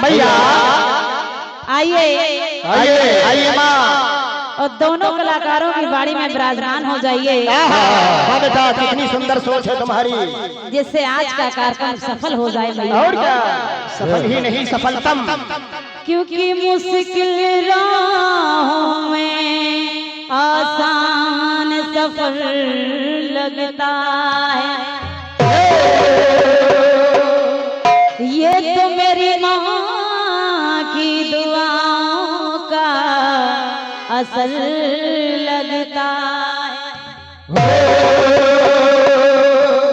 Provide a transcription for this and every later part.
मैया आइए आइए आइए माँ और दोनों कलाकारों की बाड़ी में विराजमान हो जाइए। हाँ बेटा कितनी सुंदर सोच है तुम्हारी, जिससे आज का कार्यक्रम सफल हो जाए भैया। और क्या सफल ही नहीं सफलतम। क्योंकि मुश्किल राहों में आसान सफर लगता है, ये तो मेरी माँ की दुआओं का असर लगता है।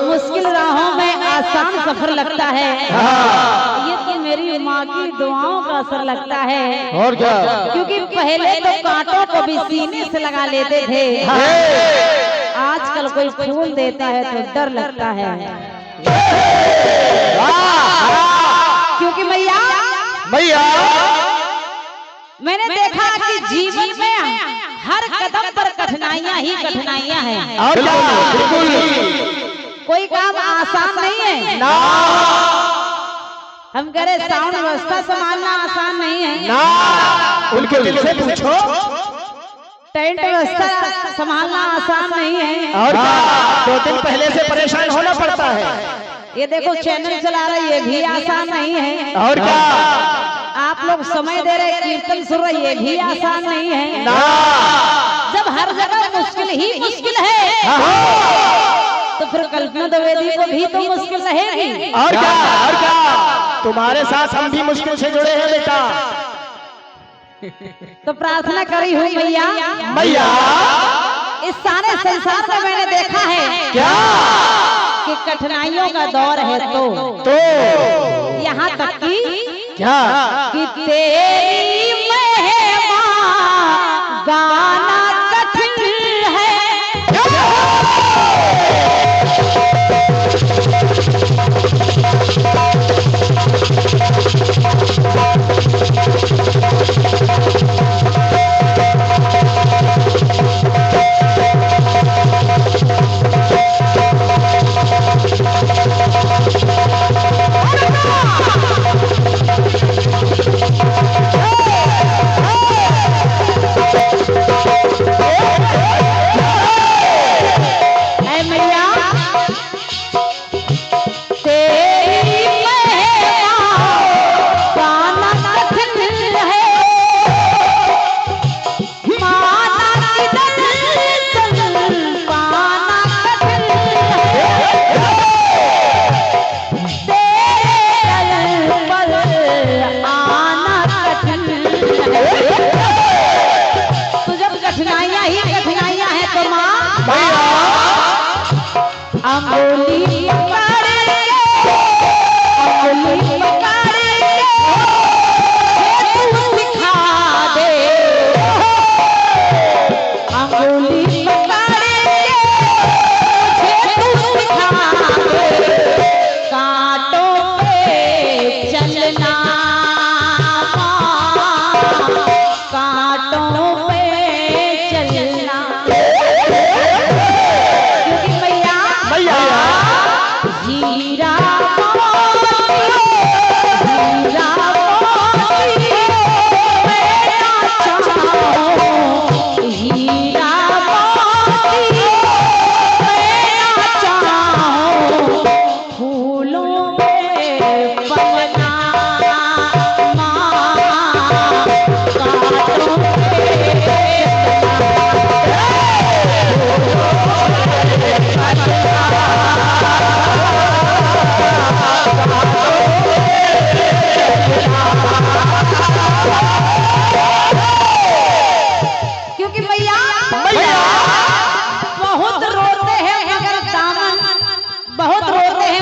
मुश्किल राहों में आसान सफर लगता है, ये तो मेरी माँ की दुआओं का असर लगता है। और क्या क्योंकि पहले तो कांटों को भी सीने से लगा लेते थे, आजकल कोई फूल देता है तो डर लगता है। क्योंकि मैया मैंने देखा कि जीवन में हर कदम पर कठिनाइयां ही कठिनाइयां हैं। और क्या बिल्कुल कोई काम आसान नहीं है ना, हम कह रहे साउंड व्यवस्था संभालना आसान नहीं है ना, उनके दिल से पूछो। टेंट व्यवस्था संभालना आसान नहीं है। और क्या 2 दिन पहले से परेशान होना पड़ता है। ये देखो चैनल चला रहे ये भी आसान नहीं है। और क्या आप लोग समय दे रहे कीर्तन सुन रहे ये भी आसान नहीं है ना, जब हर जगह मुश्किल ही मुश्किल है तो फिर कल्पना द्विवेदी को भी तो मुश्किल रहेगी। और क्या तुम्हारे साथ हम भी मुश्किल से जुड़े हैं बेटा। तो प्रार्थना करी हुई मैया इस सारे संसार में मैंने देखा है क्या कि कठिनाइयों का दौर है तो यहाँ तक कि क्या कि तेरी महिमा गाना कठिन है। बहुत रोते हैं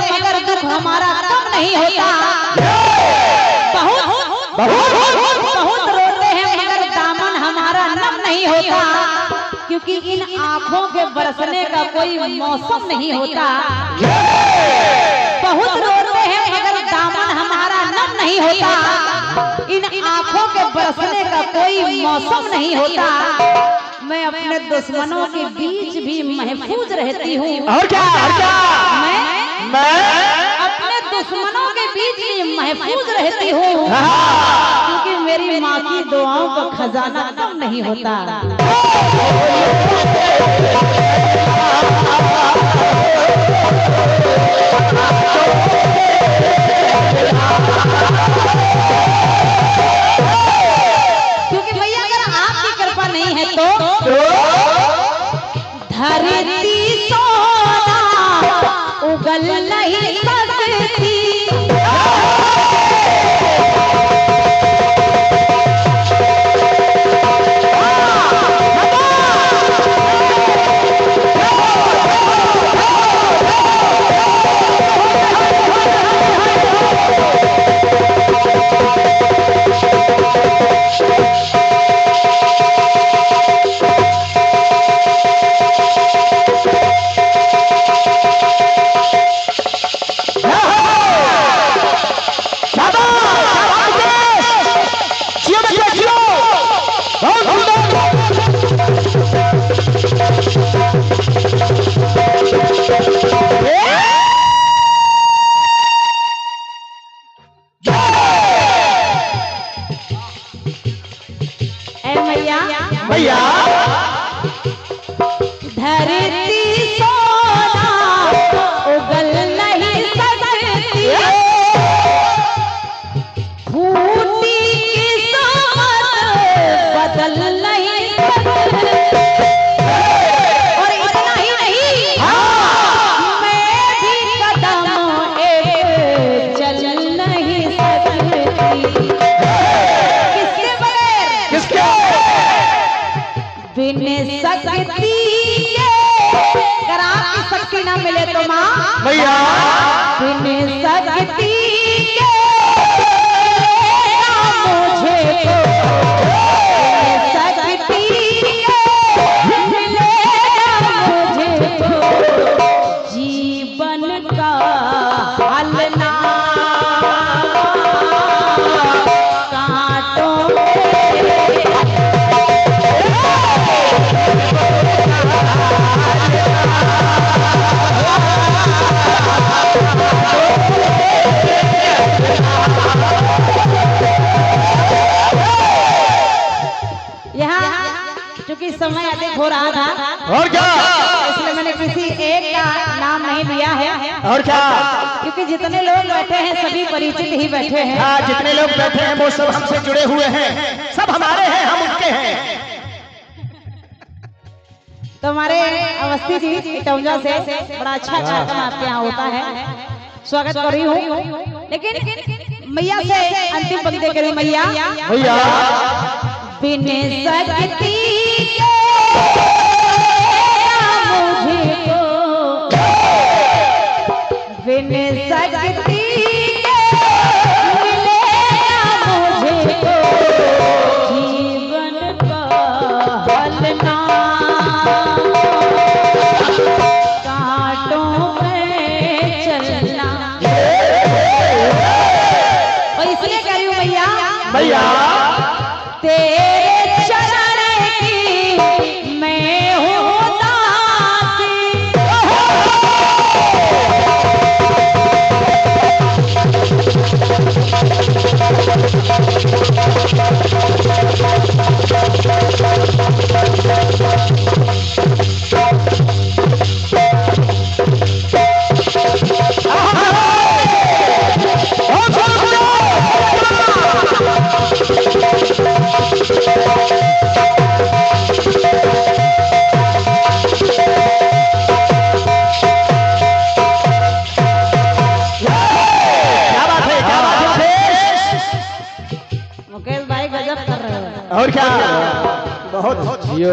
मगर दामन हमारा नम नहीं होता, क्योंकि इन आँखों के बरसने का कोई मौसम नहीं होता। बहुत रोते हैं मगर दामन हमारा नम नहीं होता, इन आँखों के बरसने का कोई मौसम नहीं होता। मैं अपने दुश्मनों के बीच भी महफूज रहती हूँ। और क्या मैं अपने दुश्मनों के बीच में महफूज रहती हूँ, क्योंकि मेरी माँ की दुआओं का खजाना कम नहीं होता। क्योंकि भैया अगर आपकी कृपा नहीं है तो धरती सोना उगल नहीं सकती। भैया धरती सोना उगल नहीं सकती, फूटी किस्मत बदल नहीं सकती। और इतना ही नहीं, मैं भी कदम एक चल नहीं सकती। किसके बगैर? किसके? बिन शक्ति के, अगर आपकी शक्ति ना मिले तो माँ भैया बिन शक्ति के मुझे को, बिन शक्ति के मिलेगा मुझे को जीवन का हलना कांटों पे। क्योंकि समय अधिक हो रहा था और क्या, इसलिए मैंने किसी एक का नाम नहीं लिया है। और क्या, क्योंकि जितने लोग बैठे हैं सभी परिचित ही बैठे हैं। हाँ, जितने लोग बैठे हैं वो सब हमसे जुड़े हुए हैं, सब हमारे हैं, हम उनके हैं। तो हमारे अवस्थी जी इटौंजा से बड़ा अच्छा कार्यक्रम आपके यहाँ होता है, स्वागत कर रही हूँ। लेकिन मैया से अंतिम पंक्ति करी। मैया भैया बिन शक्ति के मुझे को, बिन शक्ति के मिलेगा मुझे को जीवन का हलना कांटों में चलना। और इसलिए कह रही हूँ भैया, भैया तेरे चरण की मैं हूँ दासी। और क्या, बहुत जियो।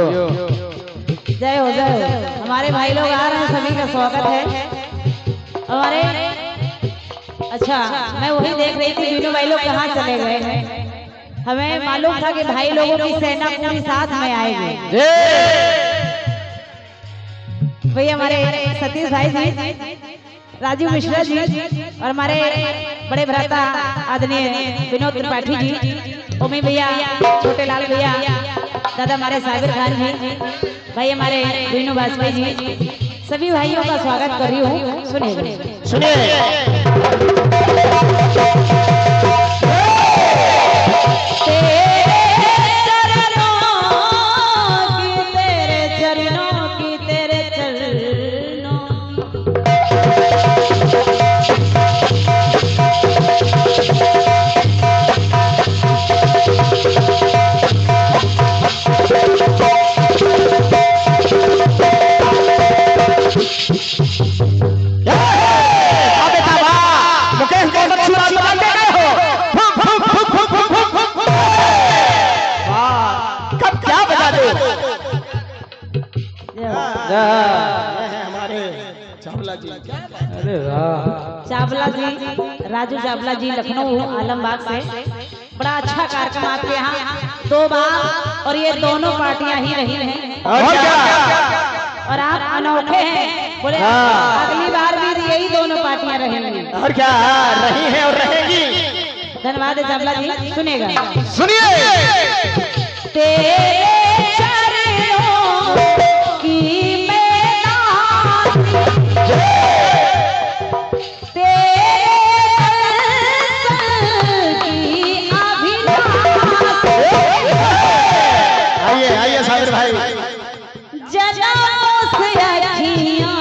जय हो जय हो। हमारे भाई लोग आ रहे हैं, सभी का स्वागत है। हमारे अच्छा, मैं वही देख रही थी तीनों भाई लोग कहाँ चले गए हैं। हमें मालूम था कि भाई लोगों की सेना पूरी साथ में आएगी। भैया हमारे सतीश भाई जी, राजीव मिश्रा जी, और हमारे बड़े भ्राता आदरणीय विनोद त्रिपाठी जी, ओमी भैया, छोटे लाल भैया, दादा हमारे साबिर खान जी, भाई हमारे वीनू वाजपेयी जी, सभी भाइयों का स्वागत कर रही हूँ। सुनिए सुनिए। हमारे चावला जी। अरे वाह, चावला जी, राजू चावला जी, लखनऊ आलमबाग से। बड़ा अच्छा कार्यक्रम आपके यहाँ 2 बार और ये दोनों पार्टियां ही रही हैं और क्या? और आप अनोखे हैं। बोले अगली बार भी यही दोनों पार्टियां रहेंगी। और क्या रही है और रहेगी। धन्यवाद चावला जी। सुनेगा सुनिए। तेरे चरणों की आइए आइए साबिर भाई। जनों से अखियां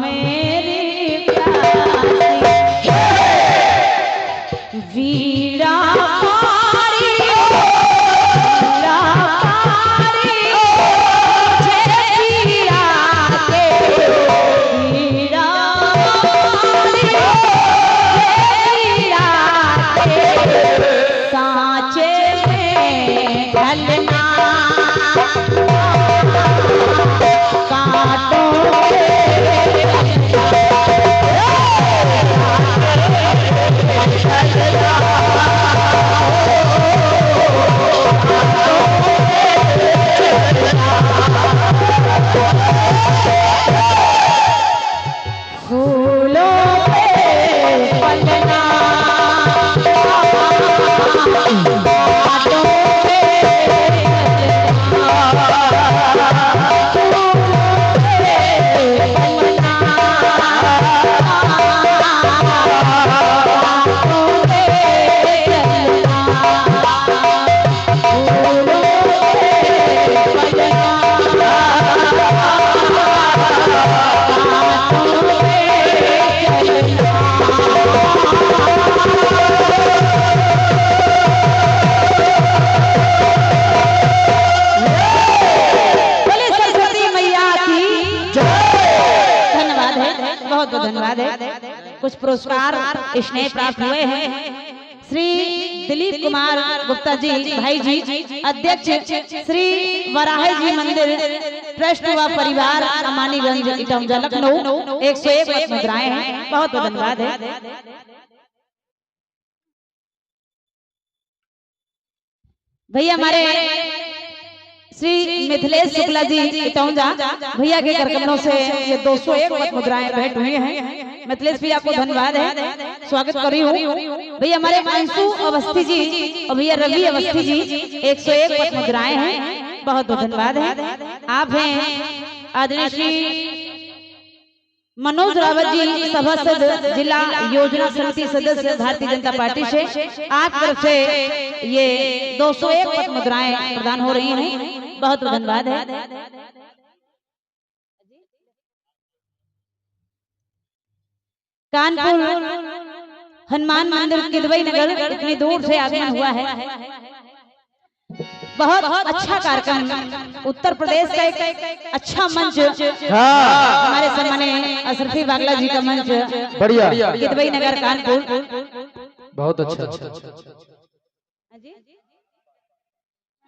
मेरी प्यासी वीरा मारी वीरा के वीरा सांचे में ढलना धन्यवाद है। कुछ पुरस्कार स्नेह प्राप्त हुए हैं। श्री दिलीप कुमार गुप्ता जी, भाई जी, अध्यक्ष श्री वराह जी मंदिर ट्रस्ट व परिवार, अमानीगंज, इटौंजा, लखनऊ। 101 मुद्राएं हैं। बहुत बहुत धन्यवाद है। भैया हमारे श्री मिथिलेश शुक्ला जी, इटौंजा, भैया के करकमनों से ये 201 मुद्राएं भेंट हुई हैं। मिथिलेश भी आपको धन्यवाद है, स्वागत कर रही हूँ। भैया हमारे अंशु अवस्थी जी और भैया रवि अवस्थी जी, 101 मुद्राएं हैं। बहुत बहुत धन्यवाद है। आप हैं आदरणीय श्री मनोज रावत जी, सभासद जिला योजना समिति सदस्य, भारतीय जनता पार्टी से। आप तरफ से ये 201 मुद्राएं प्रदान हो रही हैं। बहुत बहुत धन्यवाद है। कानपुर हनुमान मंदिर, किदवई नगर, इतनी दूर से आगमन हुआ है। बहुत अच्छा कार्यक्रम, उत्तर प्रदेश का एक अच्छा मंच, हमारे सम्माननीय अशरफी बागला जी का मंच, बढ़िया, किदवई नगर, कानपुर। बहुत अच्छा।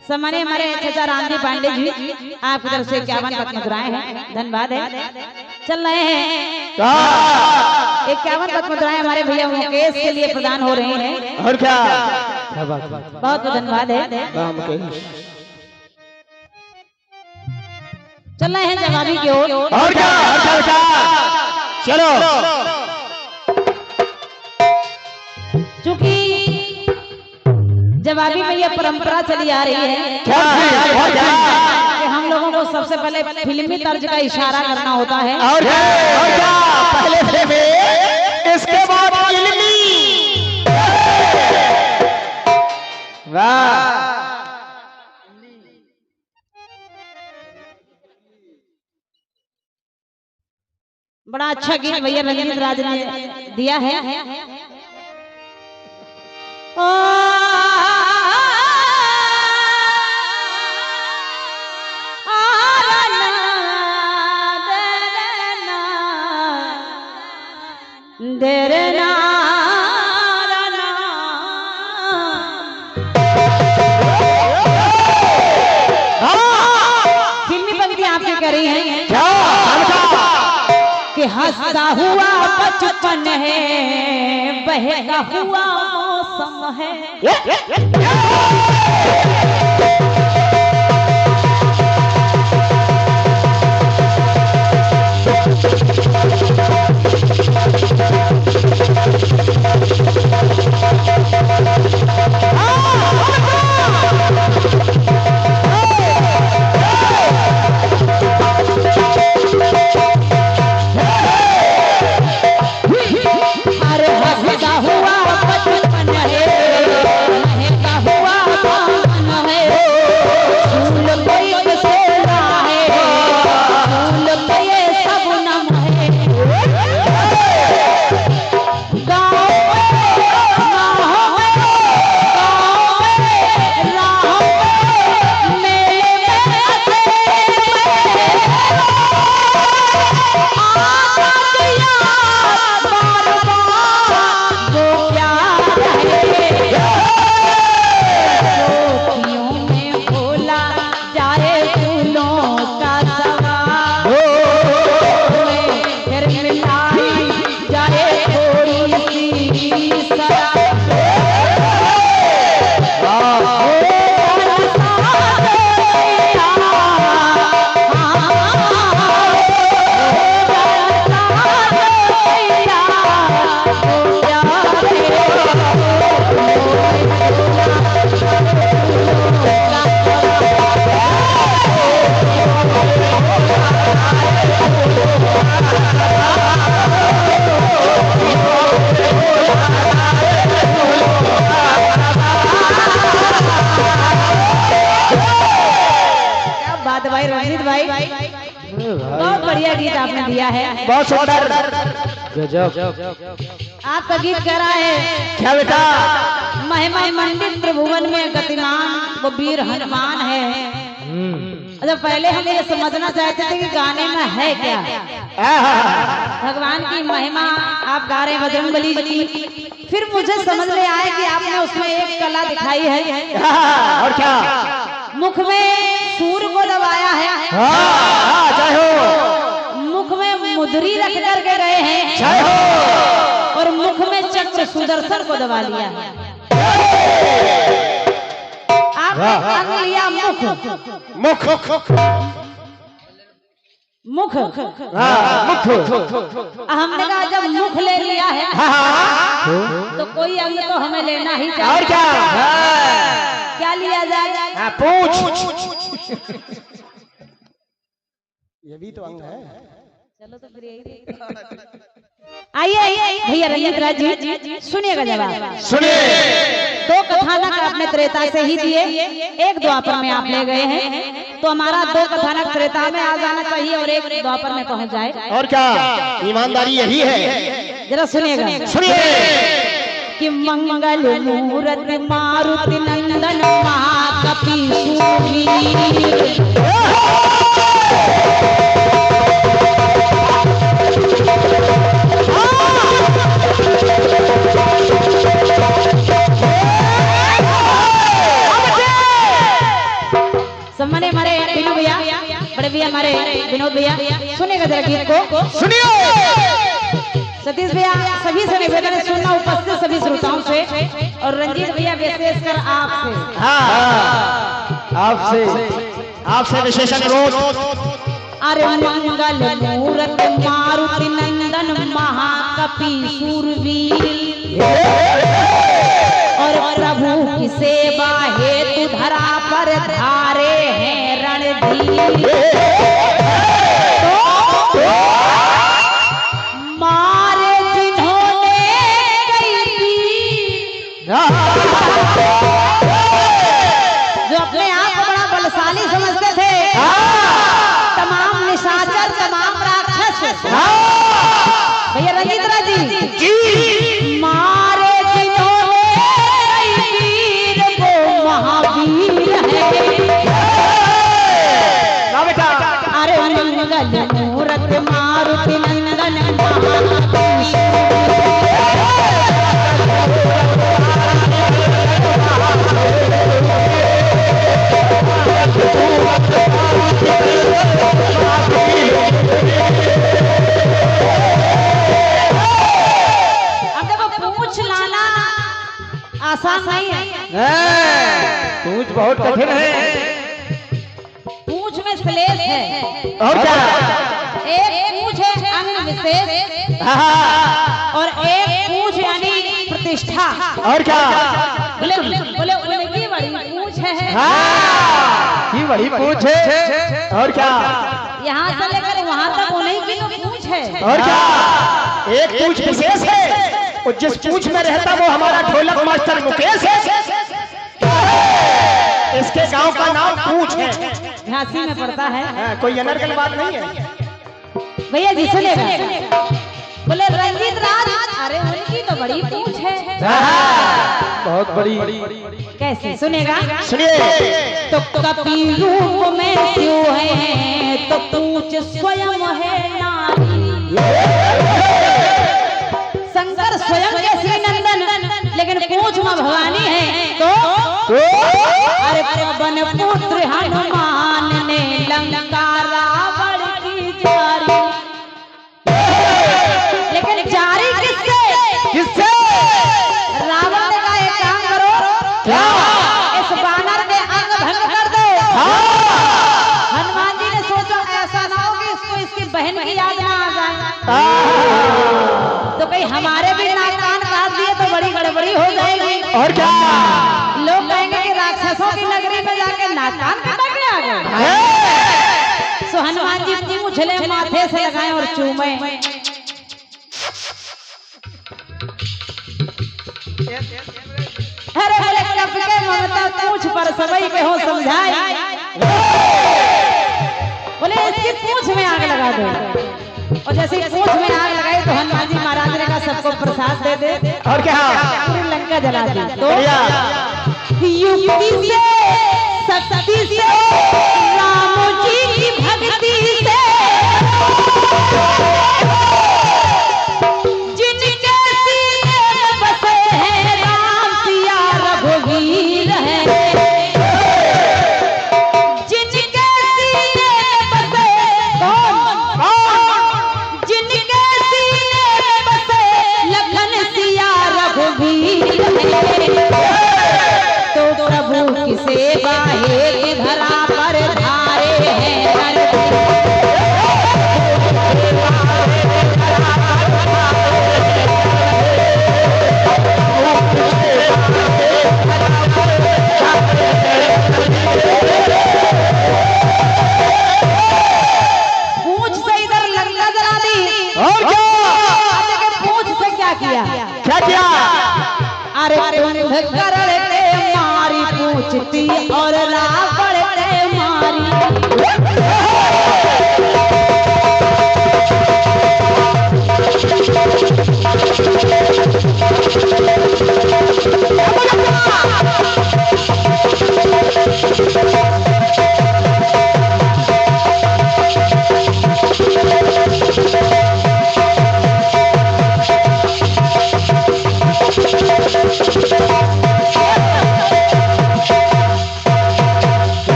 सम्माननीय हमारे चाचा रामजी पांडे जी, आपकी तरफ से 51 मुद्राएं हैं। धन्यवाद है। चल रहे हैं 51 मुद्राएं हमारे भैया मुकेश के लिए प्रदान हो रही हैं। और क्या? बहुत बहुत धन्यवाद है। चल रहे हैं जवाबी की ओर। और क्या? चलो। चूंकि जवाबी में यह परंपरा चली आ रही है क्या? कि हम लोगों को सबसे पहले फिल्मी तर्ज का इशारा करना होता है। और क्या पहले फिल्मी इसके बाद इल्मी। वाह बड़ा अच्छा गीत भैया रंजीत राज ने दिया है। फिल्मी पंक्ति आपकी करी है कि हंसता हुआ बचपन है, बहता हुआ मौसम है। भाई रंजीत भाई बहुत बढ़िया गीत आपने दिया है। बहुत सुंदर आपका गीत कह रहा है क्या बेटा? महिमा मंडित त्रिभुवन में गतिमान वो वीर हनुमान है। अच्छा पहले हम ये समझना चाहते थे कि गाने में है क्या। भगवान की महिमा आप गा रहे हैं बजरंगबली जी, फिर मुझे समझ में आया कि आपने उसमें एक कला दिखाई है। और क्या? मुख में सूर को दबाया है, जय हो। मुख में मुद्री रख करके गए हैं, जय हो। और मुख में चक्र सुदर्शन को दबा लिया है। आपने कर लिया मुख मुख मुख मुख। हमने कहा जब मुख ले लिया है तो कोई अंग तो हमें लेना ही चाहिए। और क्या? क्या लिया जाए? पूछ। ये भी तो अंग है। चलो तो फिर यही आइए भैया रंजीत राज जी सुनिएगा जवाब। सुनिए। दो कथानक आपने त्रेता से ही दिए, एक द्वापर में आप ले गए हैं, तो हमारा दो कथानक त्रेता में आ जाना चाहिए और एक द्वापर में पहुंच जाए। और क्या? ईमानदारी यही है। जरा सुनिएगा। सुनिए कि मंगल मूरत मारुति नंदन महाकपि सम्माने हमारे विनोद भैया, बड़े भैया हमारे विनोद भैया, सुनिएगा जरा गीत को। सुनिए। सतीश भैया सभी से निवेदन है सुनना उपस्थित सभी श्रोताओं से, और रंजीत भैया विशेषकर आपसे। आपसे विशेष अनुरोध। अरे मंगल मूरत मारुति नंदन महाकपि शूरवीर, और प्रभु की सेवा हेतु धरा पर धारे हैं रणधीर। मारे जिन्होंने कई तीर, जो अपने आप को बड़ा बलशाली समझते थे, तमाम निशाचर, तमाम राक्षस, भैया रंजीत राज जी, मारे जिन्होंने कई वीर वो महावीर है। अरे मंगल मूरत मारुति नंदन महाधीश। अब देखो पूछ लाना आसान नहीं है, पूछ बहुत कठिन है। पूछ में श्लेष है और क्या? एक पूछ है अंग विशेष और एक पूछ यानी प्रतिष्ठा। और क्या? बोले बोले उनकी बड़ी पूछ है, की बड़ी पूछ है। और क्या? यहाँ से लेकर वहाँ तक उन्हीं की तो पूछ है। और क्या? एक पूछ विशेष है और जिस पूछ में रहता वो हमारा ढोलक मास्टर मुकेश है। इसके गांव का नाम पूछ है, झांसी में पड़ता है। कोई अनर्गल बात नहीं है। भैया जी सुनेगा, बोले रंजीत राज, अरे उनकी तो बड़ी पूछ है। बहुत बड़ी। कैसे सुनेगा? सुनिए। तो कपि रूप में क्यों है तो पूछ स्वयं है नारी। शंकर स्वयं के श्री नंदन, लेकिन पूछ में भवानी है। तो अरे पवन पुत्र हनुमान ने लंका रावण की जारी, लेकिन जारी किससे? रावण ने कहा एक काम करो, इस बानर के अंग भंग कर दो। हनुमान जी ने सोचा ऐसा ना हो कि इसको इसकी बहन की याद ना आ जाए, तो कहीं हमारे भी नाक कान काट दिए तो बड़ी गड़बड़ी हो जाएगी। और क्या? लोग कहेंगे कि राक्षसों की नगरी में जाके नाक कान काट के आ गए। सो हनुमान जी मुझले माथे से लगाए और चूमे। अरे बोले कब के ममता पूछ पर सबई के हो समझाई। बोले इसकी पूछ में आग लगा दो, और जैसे पूछ में आग लगाई तो हनुमान जी महाराज ने कहा सबको प्रसाद दे दे। और क्या? पूरी लंका जला दी। तो युक्ति से, शक्ति से, राम जी की भक्ति से, जिनके सीने में बसे हैं राम सिया रघुवीर है, जिनके सीने में बसे जिनके सीने में बसे लखन सिया रघुवीर है, तो प्रभु की सेवा हेतु धरा पर धारे हैं। पूछ से इधर लंका जला दी। और क्या? लेकिन पूछ से क्या किया? क्या किया? अरे कुंभकर्ण के मारी पूछती और रावण के मारी।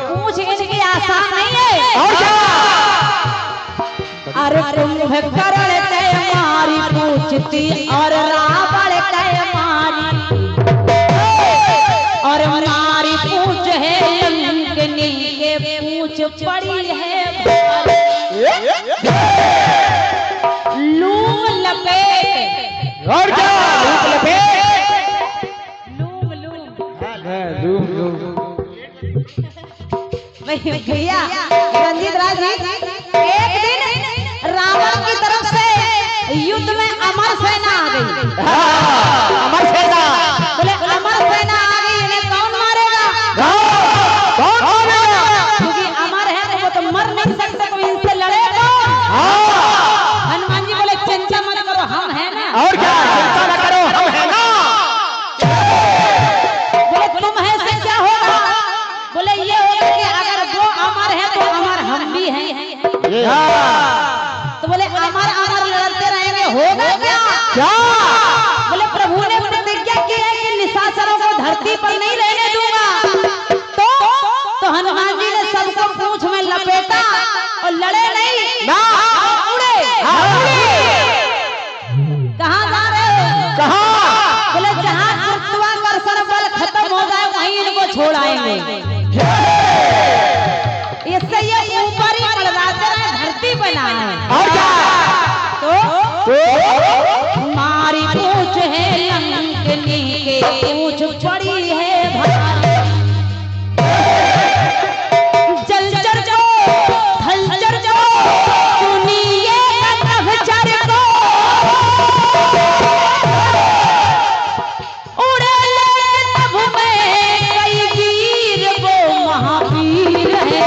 पूछ इनकी आसान नहीं है। और क्या? अरे कुंभकर्ण के मारी पूछती और रावण के मारी, और मारी पूछ है लंकनी के पूछ पड़ी है लूम लपेट। और क्या? लूम लपेट। लूम लूम भैया रंजीत राज जी, एक दिन रावण की तरफ से युद्ध में अमर सेना आ गई। अमर सेना बोले अमर सेना आ गई, इन्हें कौन मारेगा? कौन मारेगा? क्योंकि अमर है तो वो तो मर नहीं सकते, कोई इनसे लड़ेगा। हनुमान जी बोले चिंता मत करो, हम हैं ना। और क्या, चिंता न करो, हम हैं ना। बोले तुम है से क्या होगा? बोले ये होगा कि अगर वो अमर है तो अमर हम भी हैं। तो बोले अमर अमर लड़ते रहेंगे, होगा क्या? क्या? बोले प्रभु ने प्रतिज्ञा की है कि निशाचरों को धरती पर नहीं रहने दूंगा। तो हनुमान जी ने सबको पूंछ में लपेटा और लड़े नहीं ना, उड़े। कहाँ जा रहे हो? कहाँ? बोले जहाँ गुरुत्वाकर्षण बल खत्म हो जाए वहीं इनको छोड़ आएंगे। इससे ये ऊपर ही मलराते रहे, धरती बना है। और क्या? तो मारी पूछ है लंकनी के, पूछ पड़ी है भारी। जलचर जो थलचर जो सुनिए नभचर को, उड़े ले नभ में कई वीर, वो महावीर है।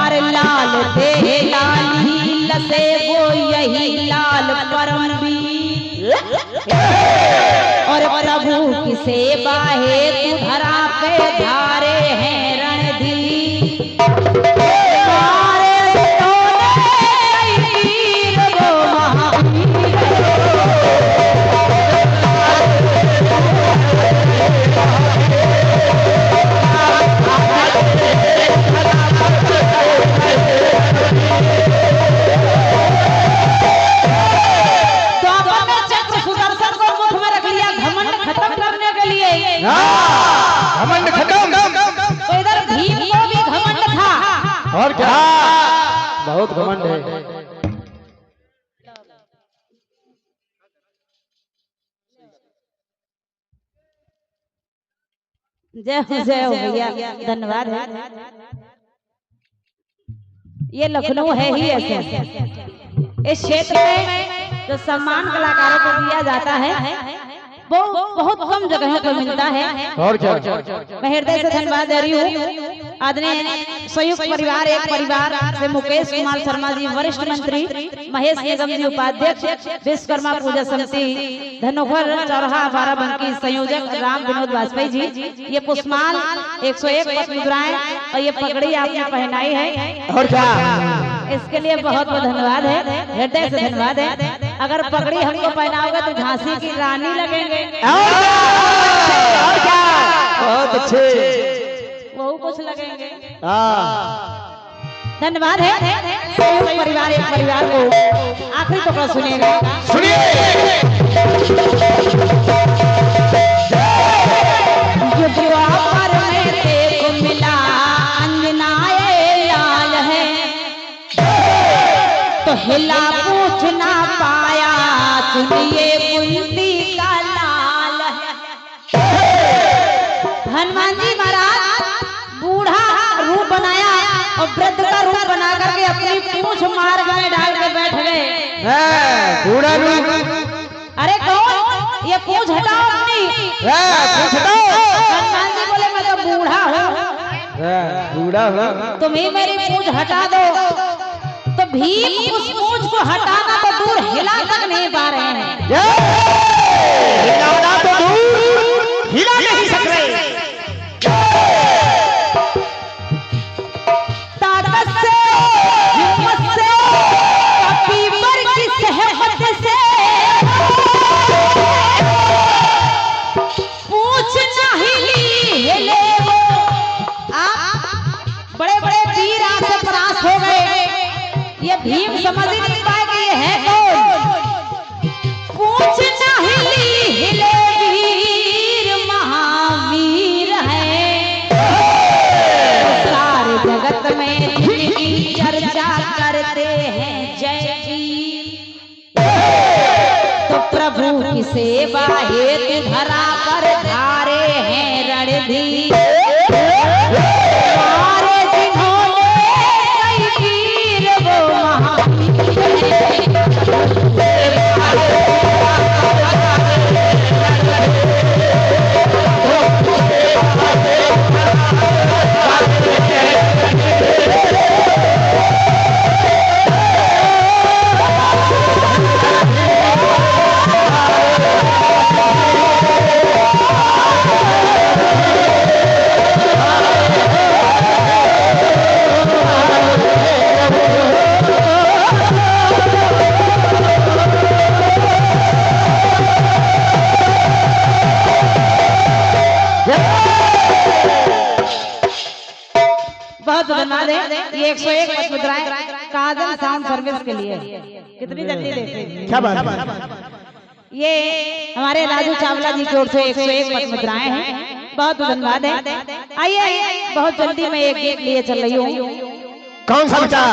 अरे लाल दे लाली लसे वो यही लाल परमवीर। और प्रभु की सेवा है तू धरा पे धारे हैं रणधीर। मारे तोने कई वीर, वो महावीर घमंड खत्म। तो इधर भीम को भी घमंड था। और क्या, बहुत घमंड है। जय हो भैया, धन्यवाद है। ये लखनऊ है ही ऐसे। इस क्षेत्र में जो सम्मान कलाकारों को दिया जाता है वो बहुत कम जगहों पर मिलता है। और क्या, मैं हृदय से धन्यवाद दे रही हूँ आदरणीय संयुक्त परिवार एक परिवार से मुकेश कुमार शर्मा जी, वरिष्ठ मंत्री महेश निगम जी, उपाध्यक्ष विश्वकर्मा पूजा समिति धनोखर चौराहा बाराबंकी, संयोजक राम विनोद वाजपेयी जी। ये पुष्पमाल 101 मुद्राएं और ये पगड़ी आपने पहनाई है। और क्या? इसके लिए बहुत बहुत धन्यवाद है, हृदय से धन्यवाद है। अगर पगड़ी हमको पहनाओगे तो झांसी की रानी लगेंगे। और क्या? बहुत अच्छे, वो कुछ लगेंगे। धन्यवाद है संयुक्त परिवार एक परिवार को आखिरी टुकड़ा सुनिएगा। सुनिए। द्वापर में देखो मिला अंजनाए लाल है, तो हिला पूछ ना पाया सुनिए कुंती का लाल है। हनुमान जी महाराज बूढ़ा रूप बनाया और वृद्ध का रूप बना करके अपनी पूंछ मार्ग में डाल के बैठ गए। बूढ़ा रूप। अरे कौन? ये पूंछ हटाओ अपनी। पूछ हटाओ। हनुमान जी बोले मैं तो बूढ़ा हूँ, बूढ़ा हो। तुम ही मेरी पूंछ हटा दो। तो भीम उस पूंछ को हटाना तो दूर हिला तक नहीं पा रहे हैं। हिलाना तो दूर, हिला नहीं सक रहे। ताकत से, हिम्मत से, पीपर की सहमत से पूछ ना हिली हिले वो। बड़े बड़े वीर आपसे परास्त हो गए। ये भीम समझ ही नहीं पाए कि ये है कौन। पूछ ना हिली हिले वीर महावीर है, सारे जगत में जिनकी चर्चा करते हैं जय जी। तो प्रभु की सेवा हेतु धरा पर धारे हैं रणधीर। 101 मत मुद्राएं काजल साउंड सर्विस के लिए। कितनी जल्दी देखते क्या बात है? ये हमारे राजू चावला जी की ओर से 101 मत मुद्राएं हैं। बहुत धन्यवाद है। आइए बहुत जल्दी मैं एक गीत लिए चल रही हूँ। कौन सा विचार?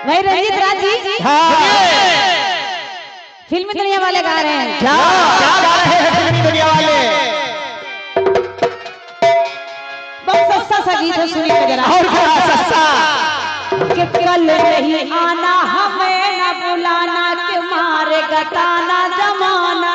भाई रंजीत राज जी हाँ। फिल्मी दुनिया वाले गा रहे हैं। क्या क्या गा रहे हैं फिल्मी दुनिया वाले? बहुत सस्ता सा गीत है, सुनिए जरा। और क्या सस्ता? कि कल नहीं आना हमें न बुलाना के मारे गताना जमाना।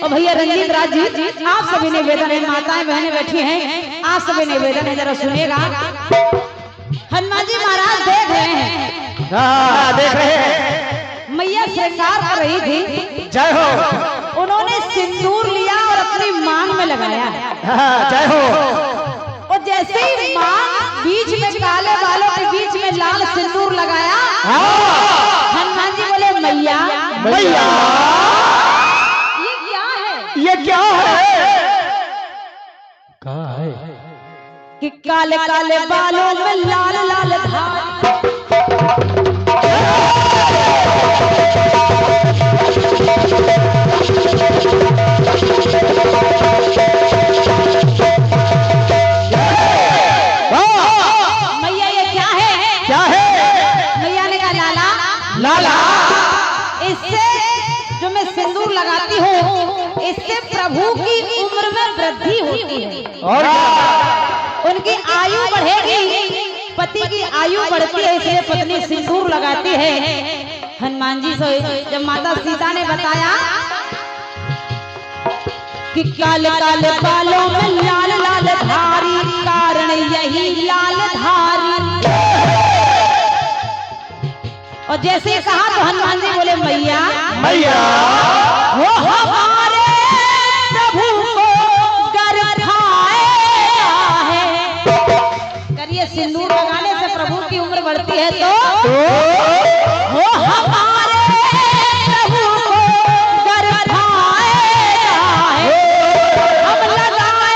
भैया रंजीत राज जी, आप सभी निवेदन है, माताएं बहनें बैठी हैं, आप सभी निवेदन है, जरा सुनिएगा। हनुमान जी महाराज देख रहे हैं। हाँ, देख रहे हैं। मैया श्रृंगार कर रही थी। जय हो। उन्होंने सिंदूर लिया और अपनी मांग में लगाया। हाँ, जय हो। और जैसे ही मांग बीच में काले बालों के बीच में लाल सिंदूर लगाया, हनुमान जी बोले मैया मैया ये क्या है? कहाँ है? कि काले काले बालों में लाल लाल धार। मैया ये क्या है? क्या है? मैया ने कहा लाला लाला, इससे जो मैं सिंदूर लगाती हूँ इससे प्रभु की उम्र में वृद्धि होती है और उनकी आयु बढ़ेगी, पति की आयु बढ़ती है, इसलिए पत्नी सिंदूर लगाती है। हनुमान जी से जब माता सीता ने बताया कि काले काले बालों में लाल लाल धारी, कारण यही लाल धारी। और जैसे कहा तो हनुमान जी बोले मैया मैया वो हमारे प्रभु को गर्भाया है। करिए सिंदूर लगाने से प्रभु की उम्र बढ़ती है तो वो हमारे प्रभु को गर्भाया है। हम लगाए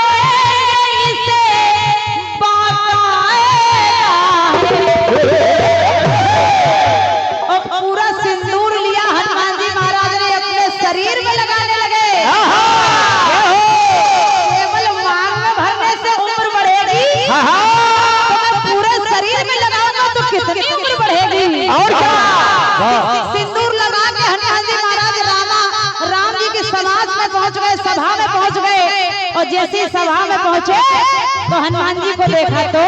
इसे बताया है। और पूरा सिंदूर लिया हनुमान जी महाराज ने अपने शरीर में सभा में पहुंच गए और जैसे सभा में पहुंचे तो हनुमान जी को देखा तो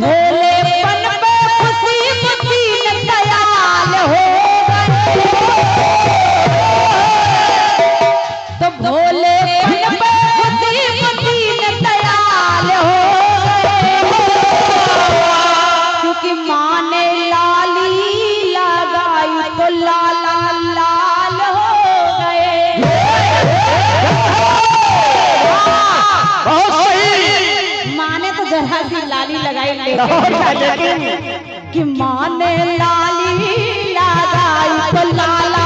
भोलेपन पे खुशी दीन दयाल हो गए। तो भोलेपन पे खुशी दीन दयाल हो गए, क्योंकि माँ ने लाली लगाई तो लाला लाल हो गए। बहुत सही। माँ ने तो जरा सी लाली लगाई लेकिन कि माँ ने लाली लगाई तो लाला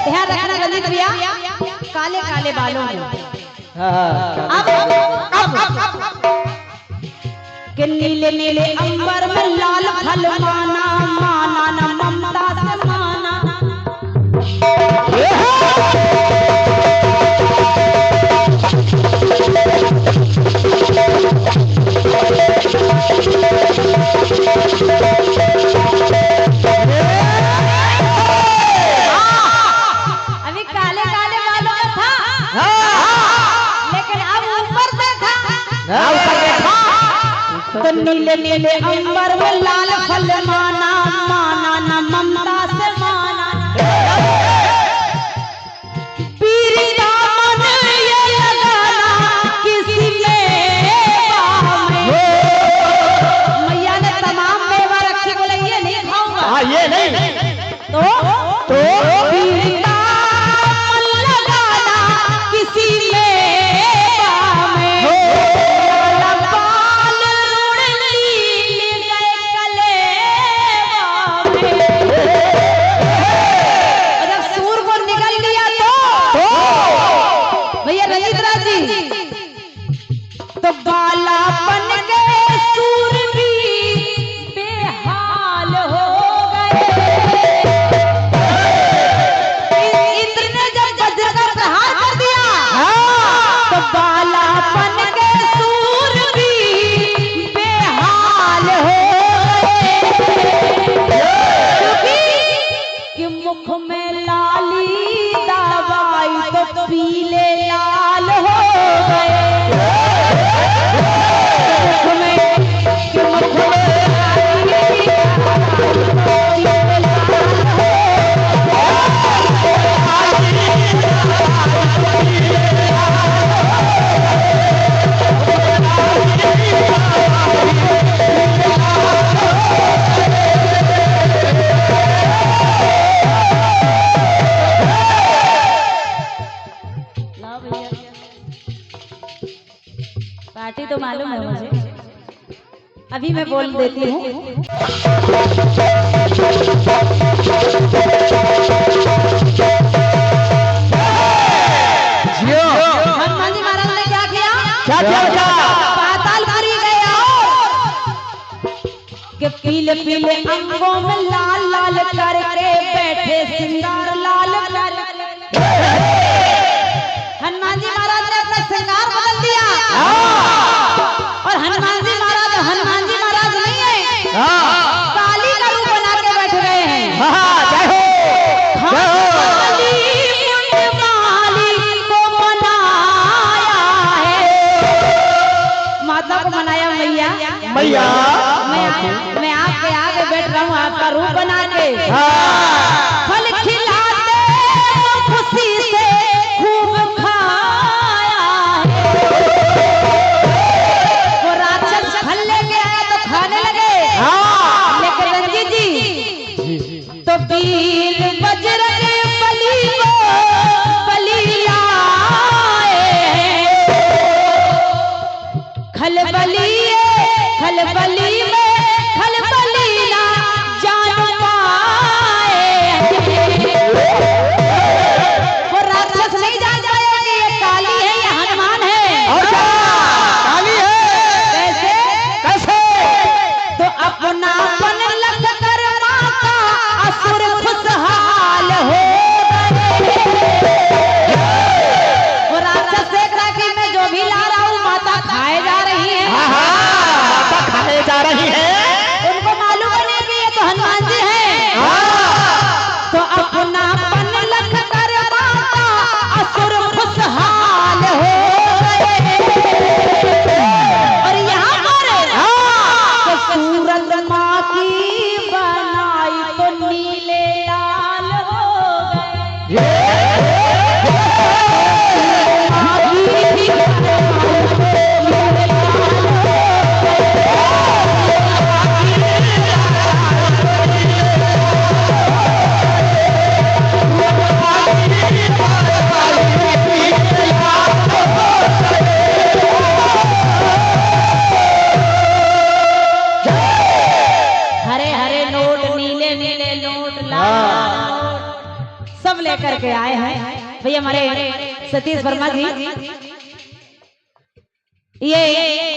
ध्यान रखना ललित भैया, काले काले बालों में कि नीले नीले अंबर में लाल फल माना, माना न ममता से माना। अभी काले काले बालों में था, लेकिन अब ऊपर देखा तो नीले नीले अंबर में लाल फल माना, माना न ममता से माना। पीरी दामन ये लगाना किसी मेवा में। मैया ने तमाम मेवा रखी, बोले ये नहीं खाऊंगा। हाँ ये नहीं तो पीरी दामन लगाना किसी मेवा में। तो बालापन के सूर भी बेहाल हो गए। इंद्र ने जब वज्र का प्रहार कर दिया तो बालापन के सूर भी बेहाल हो गए, कि मुख में लाली दवाई तो पीले लाल हो गए। पार्टी तो मालूम है मुझे, अभी मैं बोल देती हूँ। हनुमान जी महाराज ने क्या किया? क्या पातालपुरी गया कि पीले पीले अंगों में लाल लाल करके बैठे श्रृंगार लाल करके। हनुमान जी महाराज ने अपना श्रृंगार बदल दिया और हनुमान जी महाराज नहीं है, काली का रूप बना के बैठ गए हैं। जय हो काली मुंड को मनाया है, माता को मनाया मैया। मैया मैं आपके आगे बैठ रहा हूँ आपका रूप बना के। फल खिलाते खुशी से खूब खाया है। वो राक्षस फल लेके आया तो खाने लगे, लेकिन रंजीत जी तो वीर बजरंग बली को बली लाए। खलबली में खलबली ना जान पाए। सब लेकर के आए हैं भैया हमारे सतीश वर्मा जी। ये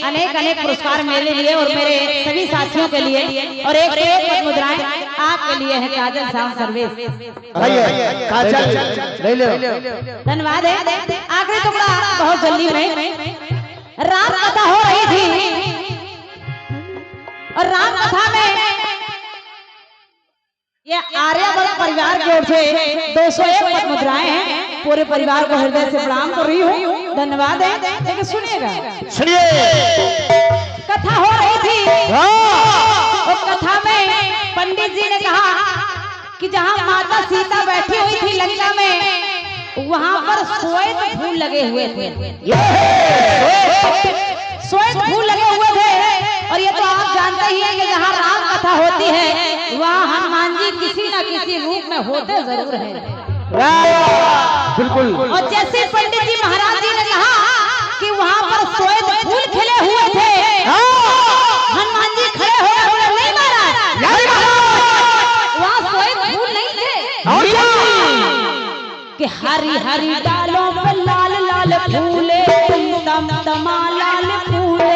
अनेक अनेक पुरस्कार मेरे लिए और मेरे सभी साथियों के लिए और एक से एक मुद्राएं आपके लिए है काजल साउंड सर्विस। काजल ले लो। धन्यवाद है। आखिरी टुकड़ा बहुत जल्दी में राम कथा हो रही थी और राम कथा में ये आर्यवर्त परिवार की ओर से 201 मुद्राएं हैं। पूरे परिवार को हृदय से प्रणाम कर रही हूँ। धन्यवाद है। लेकिन सुनिएगा, सुनिए। कथा हो रही थी और कथा में पंडित जी ने कहा कि जहाँ माता सीता बैठी हुई थी लंका में वहाँ पर श्वेत फूल लगे हुए थे। श्वेत फूल लगे हुए थे और ये तो आप जानते ही हैं कि जहाँ राम कथा होती है वहाँ हनुमान जी किसी न किसी रूप में होते जरूर हैं। बिल्कुल। और जैसे पंडित जी महाराज जी ने कहा कि वहाँ पर श्वेत फूल खिले हुए थे, हनुमान जी खड़े हो गए, बोले नहीं महाराज वहाँ श्वेत फूल नहीं थे कि हरी हरी डालों पर लाल लाल फूले तम तमा लाल फूले।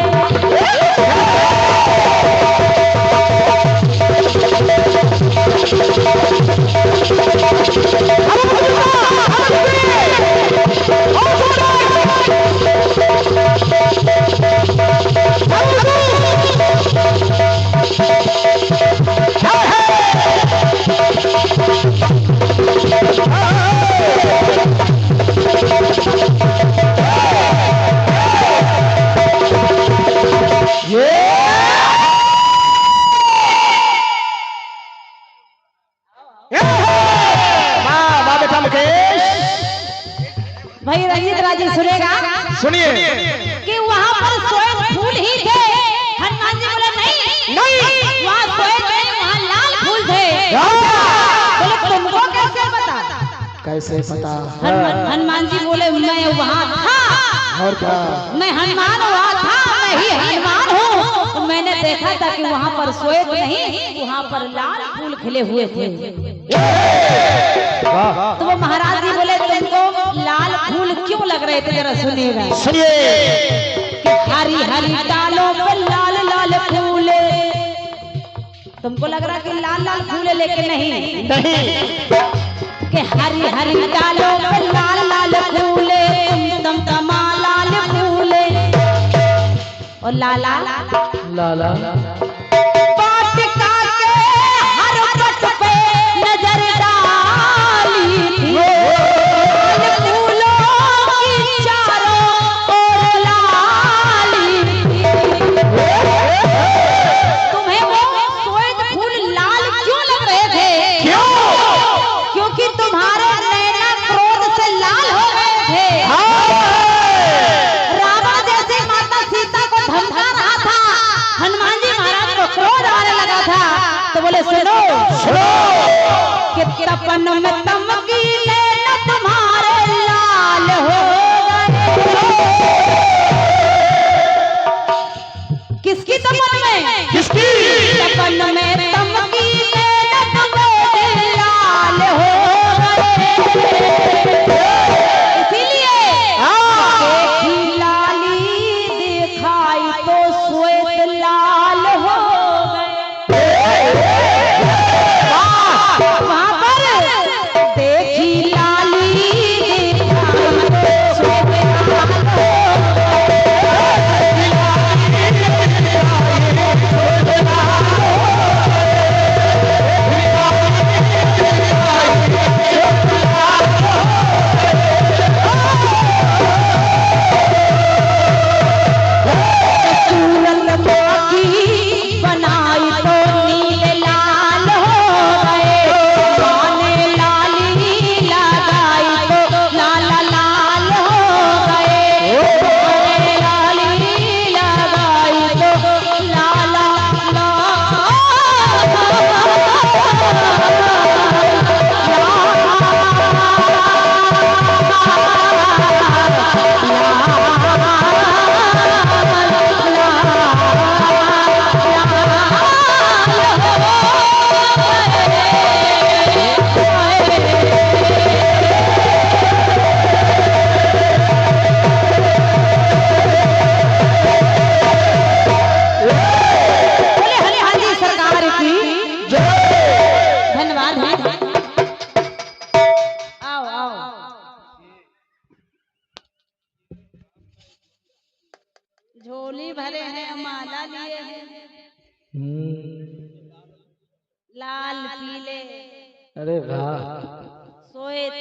भाई रंजीत राजी सुनेगा, सुनिए कि वहाँ पर श्वेत फूल ही थे। हनुमान जी बोले नहीं वहाँ श्वेत नहीं वहाँ लाल फूल थे। बोले तुमको कैसे पता? कैसे पता? हनुमान जी बोले मैं वहाँ था और क्या? मैं हनुमान हुआ था, मैं ही हनुमान हूँ। तो मैंने देखा था कि वहाँ पर श्वेत नहीं वहाँ पर लाल फूल खिले हुए थे। तो वो महाराज जी बोले तुमको लाल फूल क्यों लग रहे थे जरा सुनिएगा। सुनिए। हरी हरी डालों पर लाल लाल फूले। तुमको लग रहा कि लाल लाल फूले लेकिन नहीं कि हरी हरी डालों पर लाल लाल फूले तुम तमा लाल फूले और लाला लाला सुनो कि तपन में तमकीले न तुम्हारे लाल हो गए। किसकी तपन में? किसकी? तपन में तमकीले न तुम्हारे लाल हो गए। इसीलिए देखी लाली दिखाई तो श्वेत लाल हो गए। चुन्नी भरे हैं, माला लिए हैं, लाल पीले अरे वाह। श्वेत।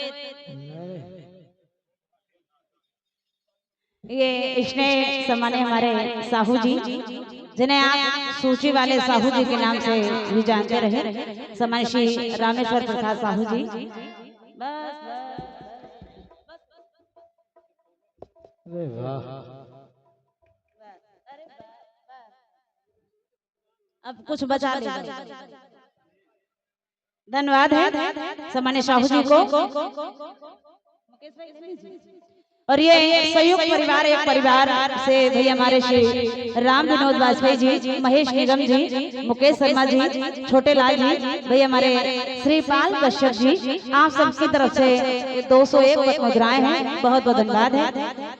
ये स्नेह सम्मान्य हमारे साहू जी, जिन्हें आप सूची वाले साहू जी के नाम से भी जानते रहे, सम्मान्य श्री रामेश्वर प्रसाद साहू जी। अरे वाह। अब कुछ बचा ले। धन्यवाद है सम्मान्य साहू जी को। और ये संयुक्त परिवार, एक परिवार से भैया हमारे श्री राम विनोद वाजपेयी जी, महेश निगम जी, मुकेश शर्मा जी, छोटे लाल जी, भैया हमारे श्रीपाल कश्यप जी, आप सबकी तरफ से 201 मुद्राएं हैं। बहुत बहुत धन्यवाद है।